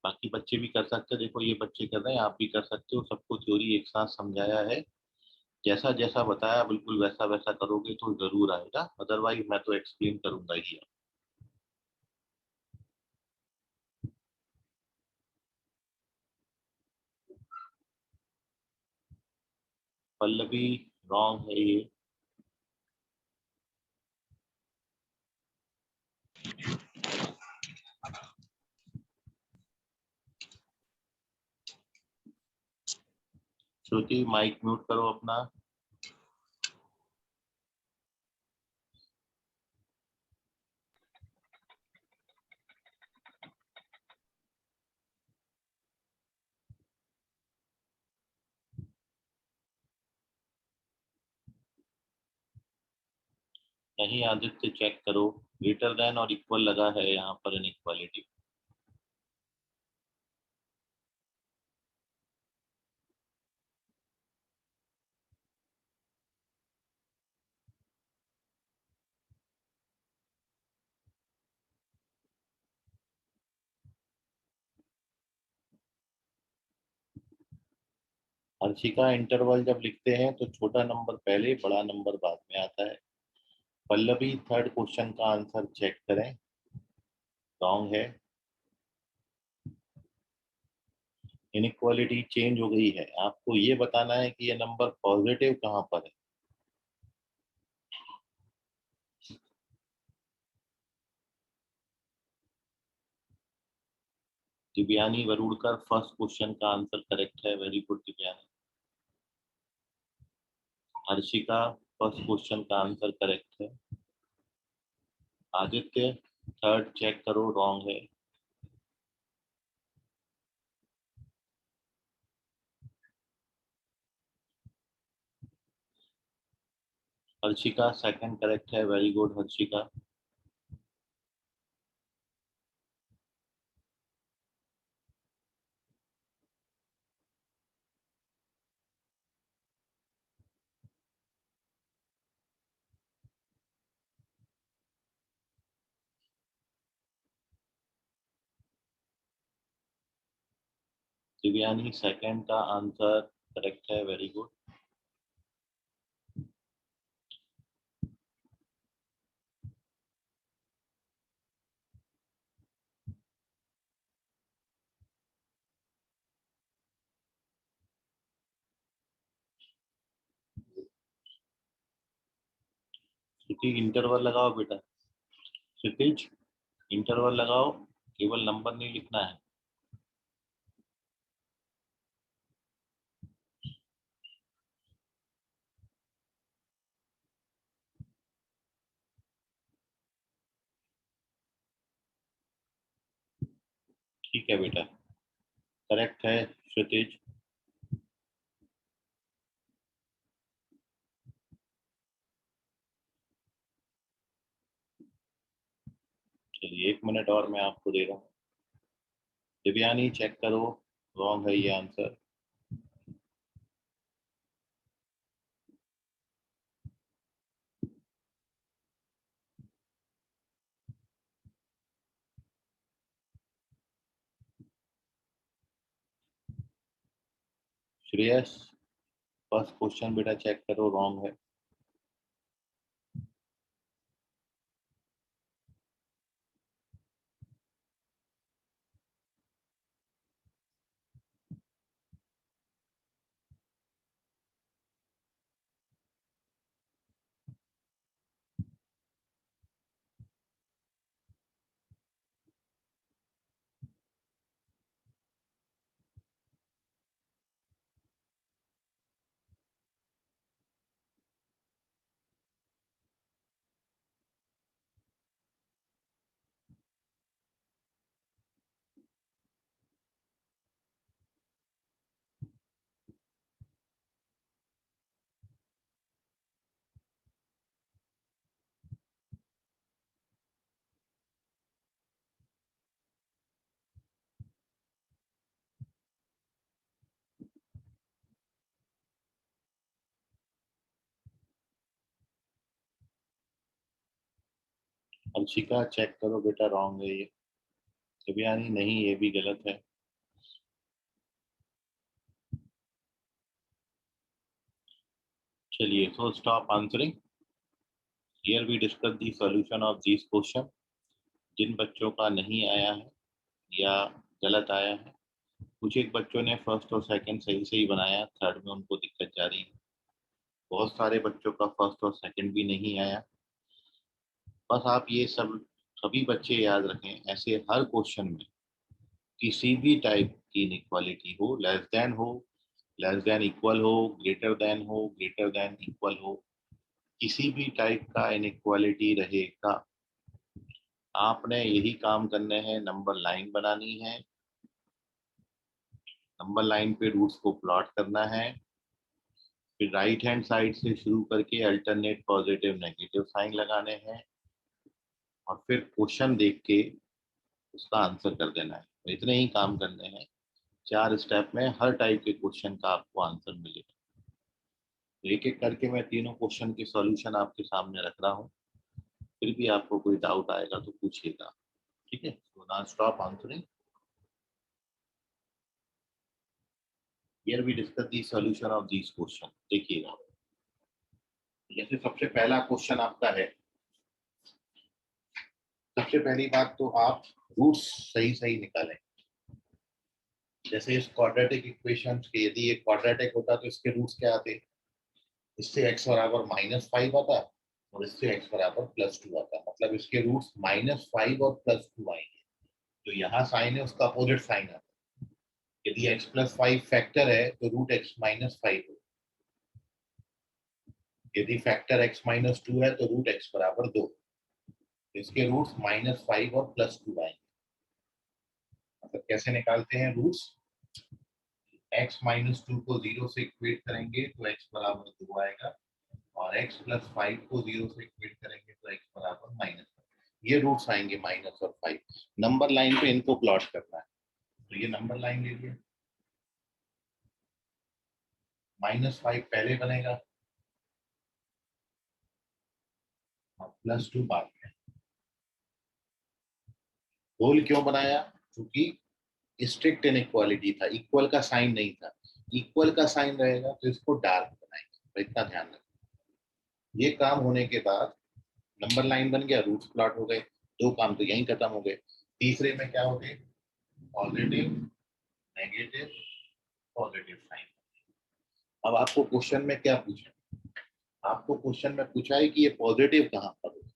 बाकी बच्चे भी कर सकते हैं, देखो ये बच्चे कर रहे हैं, आप भी कर सकते हो, सबको थ्योरी एक साथ समझाया है। जैसा जैसा बताया बिल्कुल वैसा वैसा करोगे तो जरूर आएगा, अदरवाइज मैं तो एक्सप्लेन करूंगा ही। पल्लवी रॉन्ग है ये। श्रुति माइक म्यूट करो अपना। नहीं आदित्य चेक करो, ग्रेटर देन और इक्वल लगा है यहाँ पर इनइक्वालिटी। हर्षिका इंटरवल जब लिखते हैं तो छोटा नंबर पहले बड़ा नंबर बाद में आता है। पल्लवी थर्ड क्वेश्चन का आंसर चेक करें, रॉन्ग है। इनइक्वालिटी चेंज हो गई है, आपको ये बताना है कि ये नंबर पॉजिटिव कहाँ पर है। दिव्यानी वरुड़कर फर्स्ट क्वेश्चन का आंसर करेक्ट है, very good Divyani. Harshika first question का आंसर करेक्ट है। आदित्य थर्ड चेक करो, रॉन्ग है। हर्षिका सेकंड करेक्ट है, very good Harshika. Divyani second का आंसर करेक्ट है, वेरी गुड। श्रुति इंटरवल लगाओ बेटा। क्षितिज इंटरवल लगाओ, केवल नंबर नहीं लिखना है। ठीक है बेटा, करेक्ट है क्षितिज। चलिए 1 मिनट और मैं आपको दे रहा हूँ। दिव्यानी चेक करो, रॉन्ग है ये आंसर। श्रेयस फर्स्ट क्वेश्चन बेटा चेक करो, रॉन्ग है। अंशिका चेक करो बेटा, रॉन्ग है ये। दिव्यानी नहीं, ये भी गलत है। चलिए, so stop answering. Here we discuss the solution of these question. जिन बच्चों का नहीं आया है या गलत आया है, कुछ एक बच्चों ने फर्स्ट और सेकंड सही से ही बनाया, थर्ड में उनको दिक्कत जा रही है। बहुत सारे बच्चों का फर्स्ट और सेकंड भी नहीं आया। बस आप ये सभी बच्चे याद रखें, ऐसे हर क्वेश्चन में किसी भी टाइप की इनइक्वालिटी हो, लेस देन इक्वल हो, ग्रेटर देन हो, ग्रेटर देन इक्वल हो, किसी भी टाइप का इनइक्वालिटी रहेगा, आपने यही काम करने हैं, नंबर लाइन बनानी है, नंबर लाइन पे रूट्स को प्लॉट करना है, फिर राइट हैंड साइड से शुरू करके अल्टरनेट पॉजिटिव नेगेटिव साइन लगाने हैं और फिर क्वेश्चन देख के उसका आंसर कर देना है। तो इतने ही काम करने हैं, 4 स्टेप में हर टाइप के क्वेश्चन का आपको आंसर मिलेगा। तो एक एक करके मैं तीनों क्वेश्चन के सॉल्यूशन आपके सामने रख रहा हूँ, फिर भी आपको कोई डाउट आएगा तो पूछिएगा, ठीक है। तो now stop answering. Here we discuss the solution of this question. देखिएगा, जैसे सबसे पहला क्वेश्चन आपका है, सबसे पहली बात तो आप रूट्स सही सही निकालें। जैसे इस क्वाड्रेटिक इक्वेशंस के, यदि ये क्वाड्रेटिक होता तो इसके रूट्स क्या आते, इससे x बराबर -5 आता और इससे x बराबर +2 आता, मतलब इसके रूट्स -5 और +2 आएंगे। जो यहाँ साइन है उसका अपोजिट साइन आता। यदि x + 5 फैक्टर है तो रूट x -5 हो, यदि फैक्टर x -2 है तो रूट x बराबर 2। इसके रूट्स -5 और +2 आएंगे। मतलब कैसे निकालते हैं रूट्स, x -2 को 0 से इक्वेट करेंगे तो x बराबर 2 आएगा और x + 5 को 0 से इक्वेट करेंगे तो x बराबर -5। ये रूट्स आएंगे माइनस और 5। नंबर लाइन पे इनको प्लॉट करना है, तो ये नंबर लाइन ले लिया, -5 पहले बनेगा और +2 बाद में। होल क्यों बनाया, क्योंकि स्ट्रिक्ट इनइक्वालिटी था, इक्वल का साइन नहीं था। इक्वल का साइन रहेगा तो इसको डार्क बनाएंगे, तो इतना ध्यान रखें। ये काम होने के बाद नंबर लाइन बन गया, रूट्स प्लॉट हो गए, 2 काम तो यहीं खत्म हो गए। तीसरे में क्या हो गए, पॉजिटिव नेगेटिव पॉजिटिव साइन। अब आपको क्वेश्चन में क्या पूछा, आपको क्वेश्चन में पूछा है कि ये पॉजिटिव कहाँ पर है।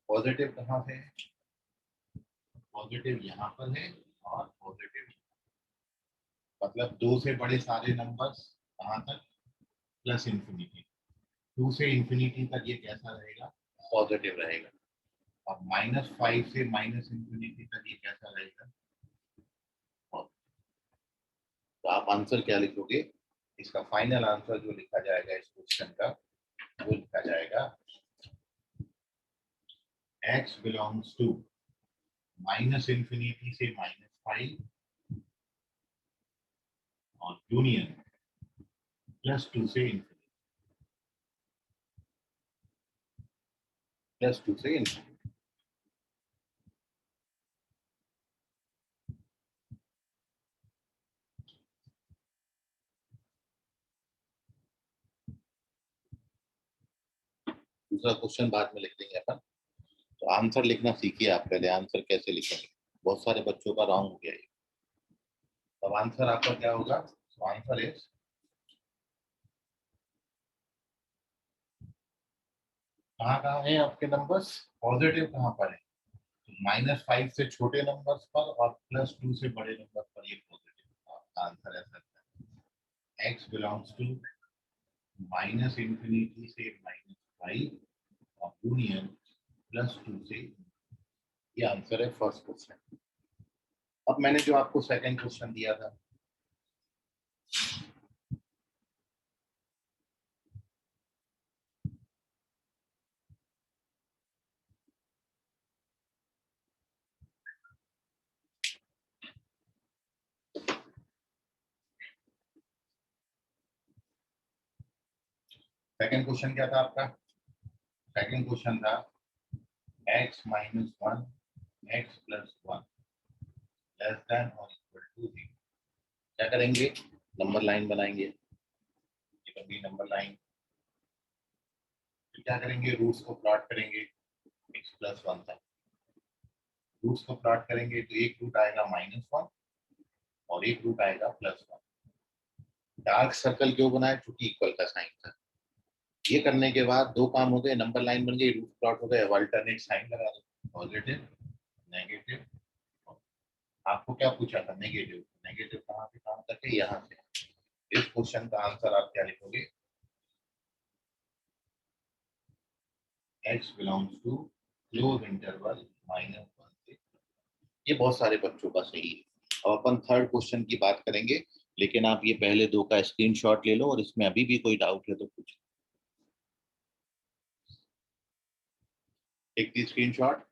पॉजिटिव कहाँ पे है, पॉजिटिव यहाँ पर है और पॉजिटिव, मतलब 2 से बड़े सारे नंबर्स कहाँ तक, +∞। 2 से इंफिनिटी तक ये कैसा रहेगा, पॉजिटिव रहेगा। और -5 से -∞ तक ये कैसा रहेगा, तो आप आंसर क्या लिखोगे, इसका फाइनल आंसर जो लिखा जाएगा इस क्वेश्चन का, वो लिखा जाएगा x बिलोंग्स टू -∞ से -5 और यूनियन +2 से +2 से ∞। दूसरा क्वेश्चन बाद में लिख देंगे अपन, तो आंसर लिखना सीखिए आप पहले, आंसर कैसे लिखेंगे, बहुत सारे बच्चों का रॉन्ग हो गया ये। अब आंसर आपका क्या होगा, तो आंसर इज, कहाँ कहाँ है आपके नंबर्स, पॉजिटिव कहाँ पर है, -5 से छोटे नंबर्स पर और +2 से बड़े नंबर पर ये पॉजिटिव। आंसर ऐसा है, x बिलोंग्स टू -∞ से -5 और यूनियन +2 से, ये आंसर है फर्स्ट क्वेश्चन। अब मैंने जो आपको सेकंड क्वेश्चन दिया था, सेकंड क्वेश्चन क्या था आपका, सेकंड क्वेश्चन था x - 1 x + 1 लेस देन और इक्वल टू 0। क्या करेंगे, नंबर लाइन बनाएंगे, ये बन गई नंबर लाइन। फिर क्या करेंगे, रूट्स को प्लॉट करेंगे x+1 तक। रूट्स को प्लॉट करेंगे तो एक रूट आएगा -1 और एक रूट आएगा +1। डार्क सर्कल क्यों बनाए, क्योंकि इक्वल का साइन था। ये करने के बाद दो काम हो गए, नंबर लाइन बन गई, रूट प्लॉट हो गए, अल्टरनेट साइन लगा दो, पॉजिटिव नेगेटिव। आपको क्या पूछा था, नेगेटिव। नेगेटिव कहाँ पे काम करके, यहाँ से। इस क्वेश्चन का आंसर आप क्या लिखोगे, x belongs to close interval -1 से। ये बहुत सारे बच्चों का सही है। अब अपन थर्ड क्वेश्चन की बात करेंगे, लेकिन आप ये पहले दो का स्क्रीनशॉट ले लो और इसमें अभी भी कोई डाउट है तो पूछो। Take the screenshot.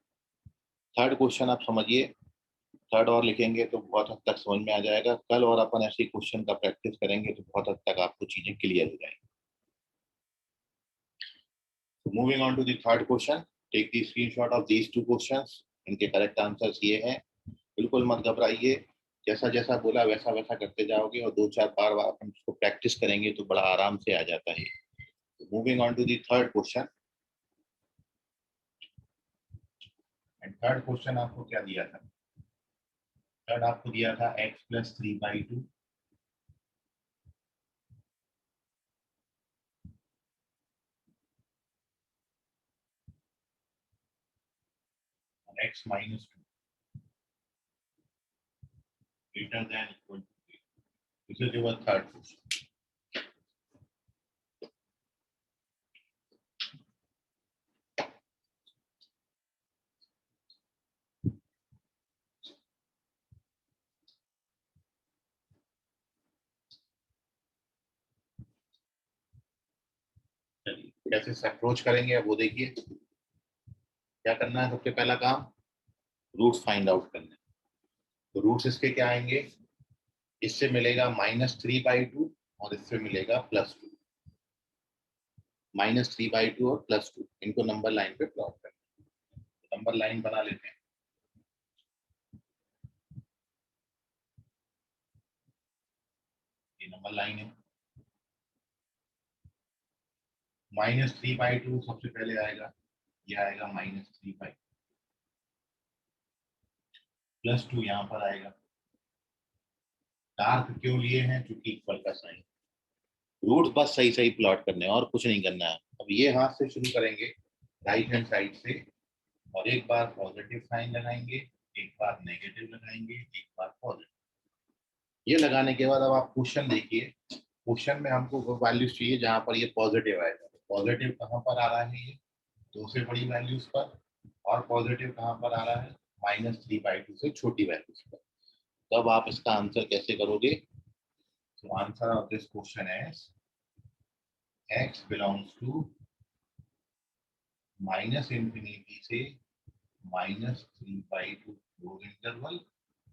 Third question आप समझिए, थर्ड और लिखेंगे तो बहुत हद तक समझ में आ जाएगा। कल और अपन ऐसे क्वेश्चन का प्रैक्टिस करेंगे तो बहुत हद तक आपको चीजें क्लियर हो जाएंगी। Moving on to the third question, take the screenshot of these two questions. इनके करेक्ट आंसर्स ये हैं। बिल्कुल मत घबराइए, जैसा जैसा बोला वैसा वैसा करते जाओगे और दो चार बार अपन उसको प्रैक्टिस करेंगे तो बड़ा आराम से आ जाता है। Moving on to the third question. And third question आपको क्या दिया था, थर्ड आपको दिया था x+3/2 x-2 greater than equal to 3. This is your third question. चलिए कैसे अप्रोच करेंगे अब वो देखिए। क्या करना है, सबसे पहला काम रूट्स फाइंड आउट करना है। तो रूट्स इसके क्या आएंगे, इससे मिलेगा -3/2 और इससे मिलेगा +2। -3/2 और +2 इनको नंबर लाइन पे प्लॉट करना है। नंबर लाइन बना लेते हैं। ये नंबर लाइन है। -3/2 सबसे पहले आएगा, ये आएगा -3/2, +2 यहाँ पर आएगा। डार्क क्यों लिए हैं, क्योंकि इक्वल का साइन। रूट्स बस सही सही प्लॉट करने हैं और कुछ नहीं करना है। अब ये हाथ से शुरू करेंगे, राइट हैंड साइड से, और एक बार पॉजिटिव साइन लगाएंगे, एक बार नेगेटिव लगाएंगे, एक बार पॉजिटिव। ये लगाने के बाद अब आप क्वेश्चन देखिए। क्वेश्चन में हमको वो वैल्यूज चाहिए जहां पर ये पॉजिटिव आएगा। पॉजिटिव कहाँ पर आ रहा है, ये दो से बड़ी वैल्यूज पर, और पॉजिटिव कहाँ पर आ रहा है, -3/2 से छोटी वैल्यूज पर। तो अब आप इसका आंसर कैसे करोगे। तो answer of this question is x belongs to -∞ से -3/2 क्लोज इंटरवल,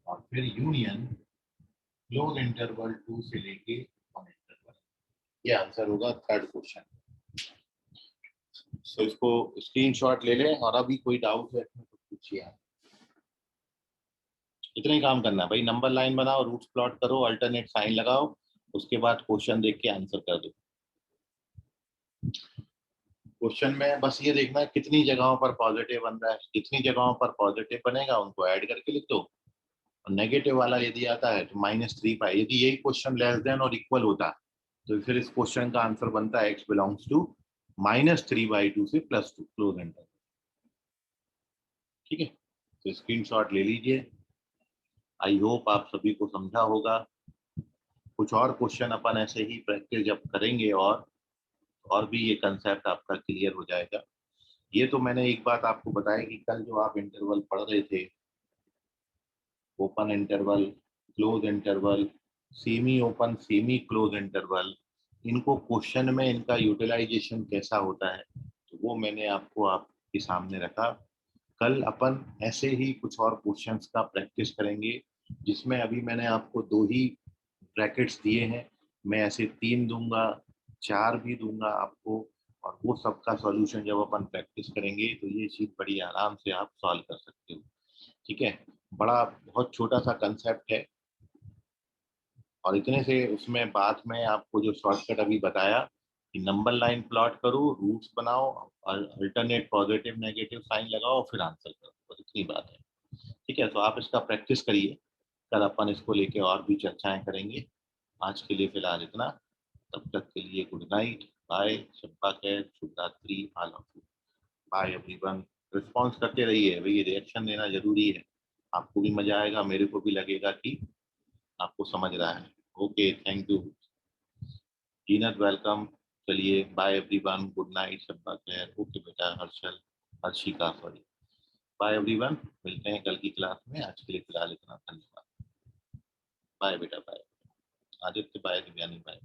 और फिर यूनियन क्लोज इंटरवल 2 से लेके 1 इंटरवल। ये आंसर होगा थर्ड क्वेश्चन। सो इसको स्क्रीनशॉट ले लें, और अभी कोई डाउट है तो पूछिए आप। इतना ही काम करना है भाई, नंबर लाइन बनाओ, रूट्स प्लॉट करो, अल्टरनेट साइन लगाओ, उसके बाद क्वेश्चन देख के आंसर कर दो। क्वेश्चन में बस ये देखना है कितनी जगहों पर पॉजिटिव बन रहा है, कितनी जगहों पर पॉजिटिव बनेगा उनको ऐड करके लिख दो। और नेगेटिव वाला यदि आता है तो -3/, यदि यही क्वेश्चन लेस देन और इक्वल होता तो फिर इस क्वेश्चन का आंसर बनता है x बिलोंग्स टू -3/2 से +2 क्लोज इंटरवल। ठीक है, तो स्क्रीनशॉट ले लीजिए। आई होप आप सभी को समझा होगा। कुछ और क्वेश्चन अपन ऐसे ही प्रैक्टिस जब करेंगे और भी ये कंसेप्ट आपका क्लियर हो जाएगा। ये तो मैंने एक बात आपको बताई कि कल जो आप इंटरवल पढ़ रहे थे, open interval, close interval, semi open, semi close interval, इनको क्वेश्चन में इनका यूटिलाइजेशन कैसा होता है, तो वो मैंने आपको आपके सामने रखा। कल अपन ऐसे ही कुछ और क्वेश्चंस का प्रैक्टिस करेंगे, जिसमें अभी मैंने आपको दो ही ब्रैकेट्स दिए हैं। मैं ऐसे 3 दूंगा, 4 भी दूंगा आपको, और वो सबका सॉल्यूशन जब अपन प्रैक्टिस करेंगे तो ये चीज बड़ी आराम से आप सॉल्व कर सकते हो। ठीक है, बड़ा बहुत छोटा सा कंसेप्ट है, और इतने से उसमें बात में आपको जो शॉर्टकट अभी बताया कि नंबर लाइन प्लॉट करो, रूट्स बनाओ और अल्टरनेट पॉजिटिव नेगेटिव साइन लगाओ, फिर आंसर करो, बस इतनी बात है। ठीक है, तो आप इसका प्रैक्टिस करिए, कल अपन इसको लेके और भी चर्चाएं करेंगे। आज के लिए फिलहाल इतना, तब तक के लिए गुड नाइट, बाय, शब्बा खैर, शुभ रात्रि, all of you, bye everyone. Response करते रहिए भाई, रिएक्शन देना जरूरी है, आपको भी मजा आएगा, मेरे को भी लगेगा कि आपको समझ रहा है। Okay, thank you Zeenat, welcome. चलिए बाय एवरीवन, गुड नाइट, शब्बा खैर। ओके बेटा Harshal, Harshika sorry, bye everyone, मिलते हैं कल की क्लास में। आज के लिए फिलहाल इतना, धन्यवाद, बाय बेटा, bye Aditya, bye Divyani, bye.